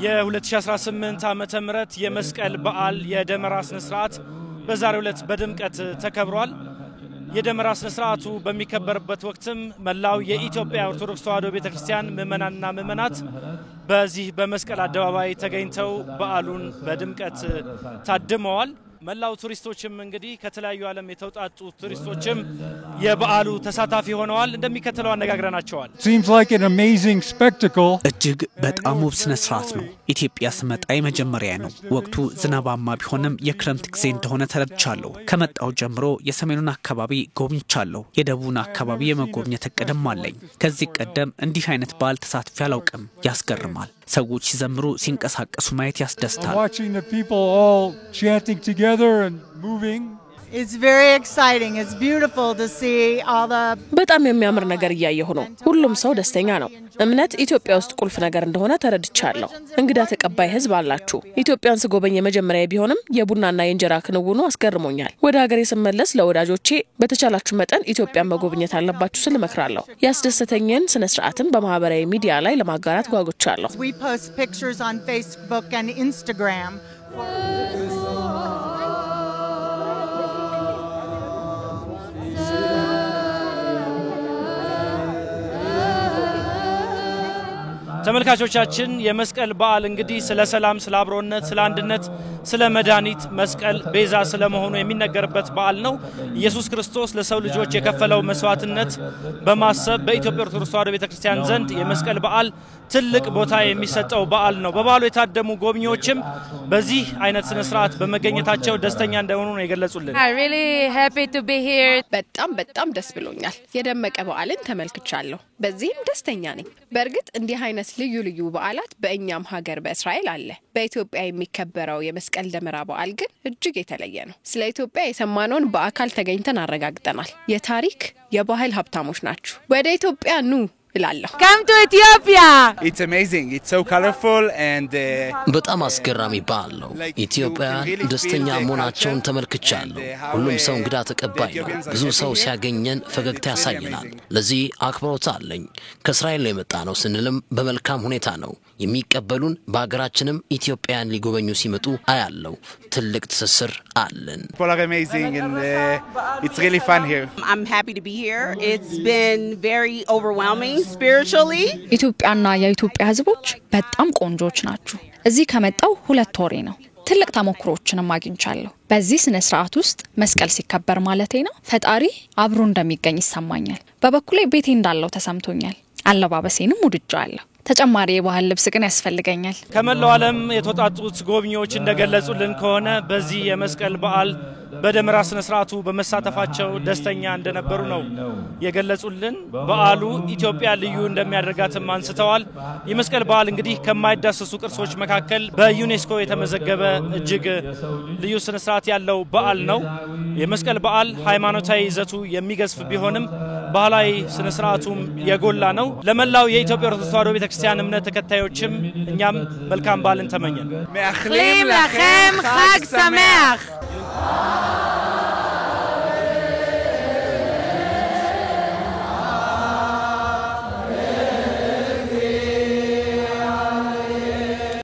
የ2018 ዓመተ ምህረት የመስቀል በዓል የደመራ ስነ ስርዓት በዛሬው ዕለት በድምቀት ተከብሯል። የደመራ ስነ ስርዓቱ በሚከበርበት ወቅትም መላው የኢትዮጵያ ኦርቶዶክስ ተዋሕዶ ቤተክርስቲያን ምእመናንና ምእመናት በዚህ በመስቀል አደባባይ ተገኝተው በዓሉን በድምቀት ታድመዋል። መላው ቱሪስቶችም እንግዲህ ከተለያዩ ዓለም የተውጣጡ ቱሪስቶችም የበዓሉ ተሳታፊ ሆነዋል። እንደሚከተለው አነጋግረናቸዋል። Seems like an amazing spectacle. እጅግ በጣም ውብ ስነ ስርዓት ነው። ኢትዮጵያ ስመጣ የመጀመሪያ ነው። ወቅቱ ዝናባማ ቢሆንም የክረምት ጊዜ እንደሆነ ተረድቻለሁ። ከመጣው ጀምሮ የሰሜኑን አካባቢ ጎብኝቻለሁ። የደቡቡን አካባቢ የመጎብኘት እቅድም አለኝ። ከዚህ ቀደም እንዲህ አይነት በዓል ተሳትፌ አላውቅም። ያስገርማል። ሰዎች ሲዘምሩ ሲንቀሳቀሱ ማየት ያስደስታል። Watching the people all chanting together and moving. It's very exciting. It's beautiful to see all the በጣም የሚያምር ነገር እያየሁ ነው። ሁሉም ሰው ደስተኛ ነው። እምነት ኢትዮጵያ ውስጥ ቁልፍ ነገር እንደሆነ ተረድቻለሁ። እንግዳ ተቀባይ ህዝብ አላችሁ። ኢትዮጵያን ስጎበኝ የመጀመሪያ ቢሆንም የቡናና የእንጀራ ክንውኑ አስገርሞኛል። ወደ ሀገሬ ስመለስ ለወዳጆቼ በተቻላችሁ መጠን ኢትዮጵያን መጎብኘት አለባችሁ ስል እመክራለሁ። ያስደሰተኝን ስነ ስርዓትን በማህበራዊ ሚዲያ ላይ ለማጋራት ጓጉቻለሁ። We post pictures on Facebook and Instagram. ተመልካቾቻችን የመስቀል በዓል እንግዲህ ስለ ሰላም፣ ስለ አብሮነት፣ ስለ አንድነት፣ ስለ መድኃኒት መስቀል ቤዛ ስለመሆኑ የሚነገርበት በዓል ነው። ኢየሱስ ክርስቶስ ለሰው ልጆች የከፈለው መስዋዕትነት በማሰብ በኢትዮጵያ ኦርቶዶክስ ተዋሕዶ ቤተክርስቲያን ዘንድ የመስቀል በዓል ትልቅ ቦታ የሚሰጠው በዓል ነው። በበዓሉ የታደሙ ጎብኚዎችም በዚህ አይነት ስነ ስርዓት በመገኘታቸው ደስተኛ እንደሆኑ ነው የገለጹልን። I'm really happy to be here. በጣም ደስ ብሎኛል። የደመቀ በዓልን ተመልክቻለሁ። በዚህም ደስተኛ ነኝ። በእርግጥ እንዲህ አይነት ልዩ በዓላት በእኛም ሀገር በእስራኤል አለ። በኢትዮጵያ የሚከበረው የመስቀል ደመራ በዓል ግን እጅግ የተለየ ነው። ስለ ኢትዮጵያ የሰማነውን በአካል ተገኝተን አረጋግጠናል። የታሪክ የባህል ሀብታሞች ናችሁ። ወደ ኢትዮጵያ ኑ እላለሁ። Come to Ethiopia. It's amazing. It's so colorful and በጣም አስገራሚ በዓል ነው። ኢትዮጵያውያን ደስተኛ መሆናቸውን ተመልክቻለሁ። ሁሉም ሰው እንግዳ ተቀባይ ነው። ብዙ ሰው ሲያገኘን ፈገግታ ያሳየናል። ለዚህ አክብሮት አለኝ። ከእስራኤል የመጣ ነው ስንልም በመልካም ሁኔታ ነው የሚቀበሉን። በአገራችንም ኢትዮጵያን ሊጎበኙ ሲመጡ አያለው። ትልቅ ትስስር አለን። people are amazing and it's really fun here. I'm happy to be here. It's been very overwhelming spiritually. ኢትዮጵያና የኢትዮጵያ ህዝቦች በጣም ቆንጆች ናችሁ። እዚህ ከመጣው 2 ወሬ ነው። ትልቅ ተሞክሮችንም አግኝቻለሁ። በዚህ ስነ ስርዓት ውስጥ መስቀል ሲከበር ማለቴ ነው ፈጣሪ አብሮ እንደሚገኝ ይሰማኛል። በበኩሌ ቤቴ እንዳለው ተሰምቶኛል። አለባበሴንም ወድጃለሁ። ተጨማሪ የባህል ልብስ ግን ያስፈልገኛል። ከመላው ዓለም የተውጣጡት ጎብኚዎች እንደገለጹልን ከሆነ በዚህ የመስቀል በዓል በደመራ ስነ ስርዓቱ በመሳተፋቸው ደስተኛ እንደነበሩ ነው የገለጹልን። በዓሉ ኢትዮጵያ ልዩ እንደሚያደርጋትም አንስተዋል። የመስቀል በዓል እንግዲህ ከማይዳሰሱ ቅርሶች መካከል በዩኔስኮ የተመዘገበ እጅግ ልዩ ስነ ስርዓት ያለው በዓል ነው። የመስቀል በዓል ሃይማኖታዊ ይዘቱ የሚገዝፍ ቢሆንም ባህላዊ ስነ ስርዓቱም የጎላ ነው። ለመላው የኢትዮጵያ ኦርቶዶክስ ተዋሕዶ ቤተክርስቲያን እምነት ተከታዮችም እኛም መልካም በዓልን ተመኘን። מאחלים לכם חג שמח.